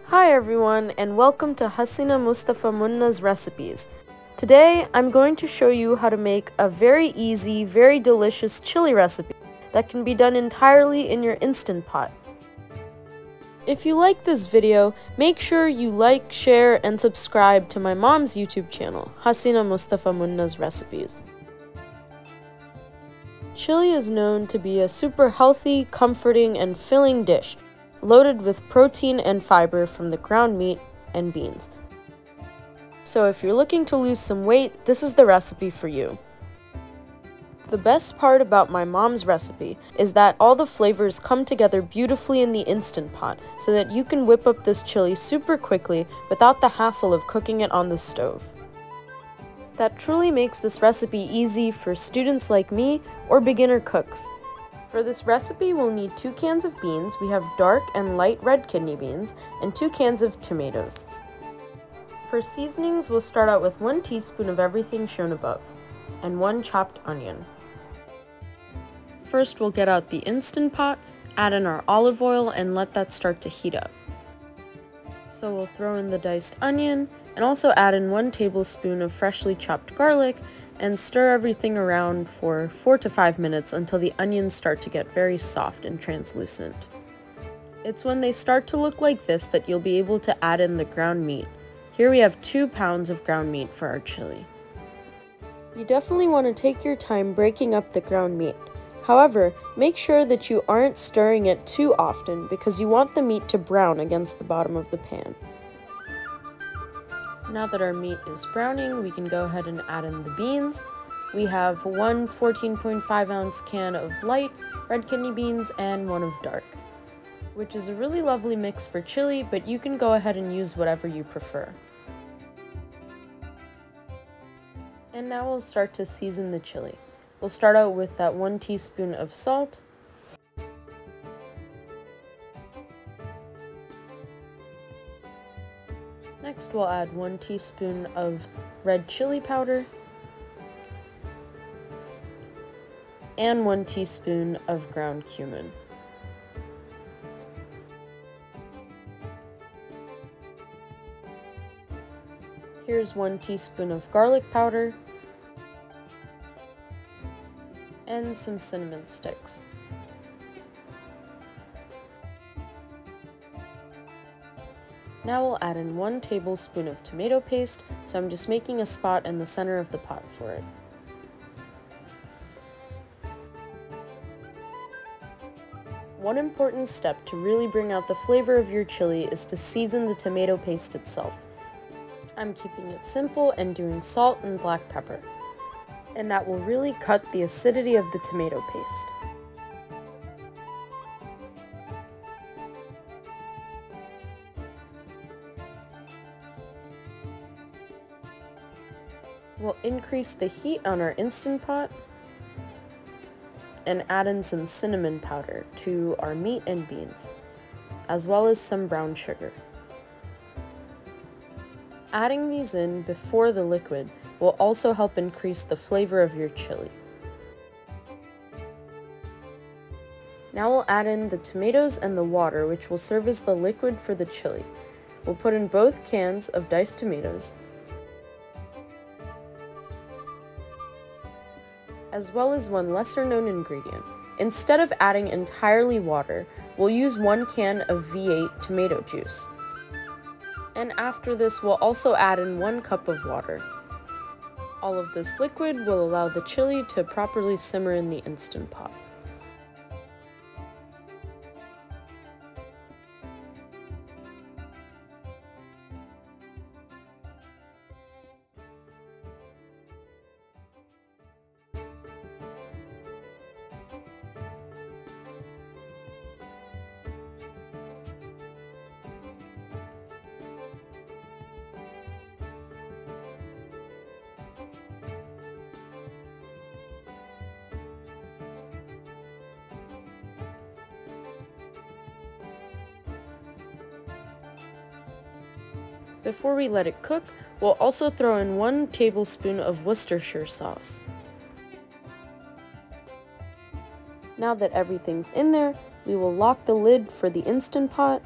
Hi everyone, and welcome to Hasina Mustafa Munna's recipes. Today I'm going to show you how to make a very easy, very delicious chili recipe that can be done entirely in your Instant Pot. If you like this video, make sure you like, share, and subscribe to my mom's YouTube channel, Hasina Mustafa Munna's recipes. Chili is known to be a super healthy, comforting, and filling dish, loaded with protein and fiber from the ground meat and beans. So if you're looking to lose some weight, this is the recipe for you. The best part about my mom's recipe is that all the flavors come together beautifully in the Instant Pot so that you can whip up this chili super quickly without the hassle of cooking it on the stove. That truly makes this recipe easy for students like me or beginner cooks. For this recipe, we'll need 2 cans of beans. We have dark and light red kidney beans, and 2 cans of tomatoes. For seasonings, we'll start out with 1 teaspoon of everything shown above, and 1 chopped onion. First, we'll get out the Instant Pot, add in our olive oil, and let that start to heat up. So we'll throw in the diced onion, and also add in 1 tablespoon of freshly chopped garlic, and stir everything around for 4 to 5 minutes until the onions start to get very soft and translucent. It's when they start to look like this that you'll be able to add in the ground meat. Here we have 2 pounds of ground meat for our chili. You definitely want to take your time breaking up the ground meat. However, make sure that you aren't stirring it too often because you want the meat to brown against the bottom of the pan. Now that our meat is browning, we can go ahead and add in the beans. We have 1 14.5 ounce can of light red kidney beans and 1 of dark, which is a really lovely mix for chili, but you can go ahead and use whatever you prefer. And now we'll start to season the chili. We'll start out with that 1 teaspoon of salt, next we'll add 1 teaspoon of red chili powder and 1 teaspoon of ground cumin. Here's 1 teaspoon of garlic powder and some cinnamon sticks. Now we'll add in 1 tablespoon of tomato paste, so I'm just making a spot in the center of the pot for it. One important step to really bring out the flavor of your chili is to season the tomato paste itself. I'm keeping it simple and doing salt and black pepper, and that will really cut the acidity of the tomato paste. We'll increase the heat on our Instant Pot and add in some cinnamon powder to our meat and beans, as well as some brown sugar. Adding these in before the liquid will also help increase the flavor of your chili. Now we'll add in the tomatoes and the water, which will serve as the liquid for the chili. We'll put in both cans of diced tomatoes, as well as 1 lesser known ingredient. Instead of adding entirely water, we'll use 1 can of V8 tomato juice. And after this, we'll also add in 1 cup of water. All of this liquid will allow the chili to properly simmer in the Instant Pot. Before we let it cook, we'll also throw in 1 tablespoon of Worcestershire sauce. Now that everything's in there, we will lock the lid for the Instant Pot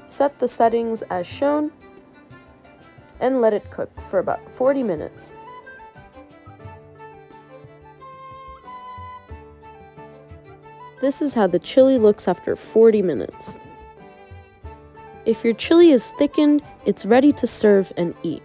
Set the settings as shown and let it cook for about 40 minutes. This is how the chili looks after 40 minutes. If your chili is thickened, it's ready to serve and eat.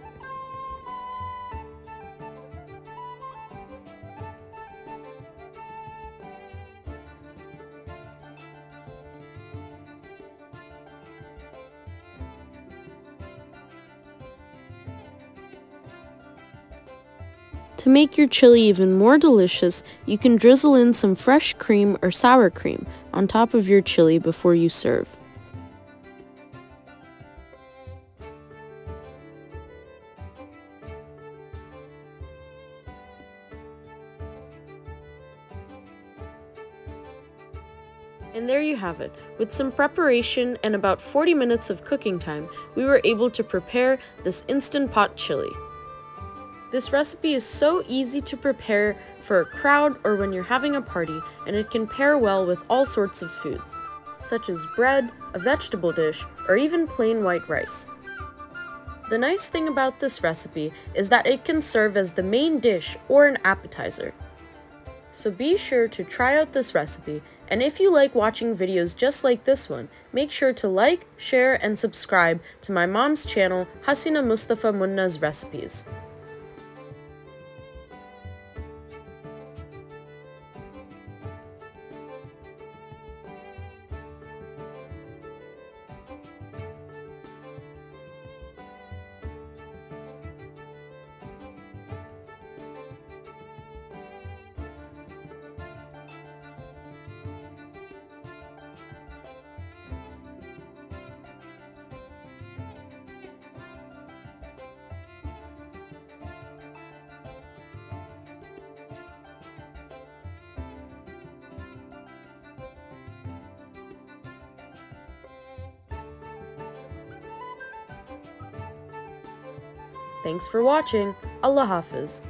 To make your chili even more delicious, you can drizzle in some fresh cream or sour cream on top of your chili before you serve. And there you have it. With some preparation and about 40 minutes of cooking time, we were able to prepare this Instant Pot chili. This recipe is so easy to prepare for a crowd or when you're having a party, and it can pair well with all sorts of foods, such as bread, a vegetable dish, or even plain white rice. The nice thing about this recipe is that it can serve as the main dish or an appetizer. So be sure to try out this recipe, and if you like watching videos just like this one, make sure to like, share, and subscribe to my mom's channel, Hasina Mustafa Munna's Recipes. Thanks for watching. Allah Hafiz.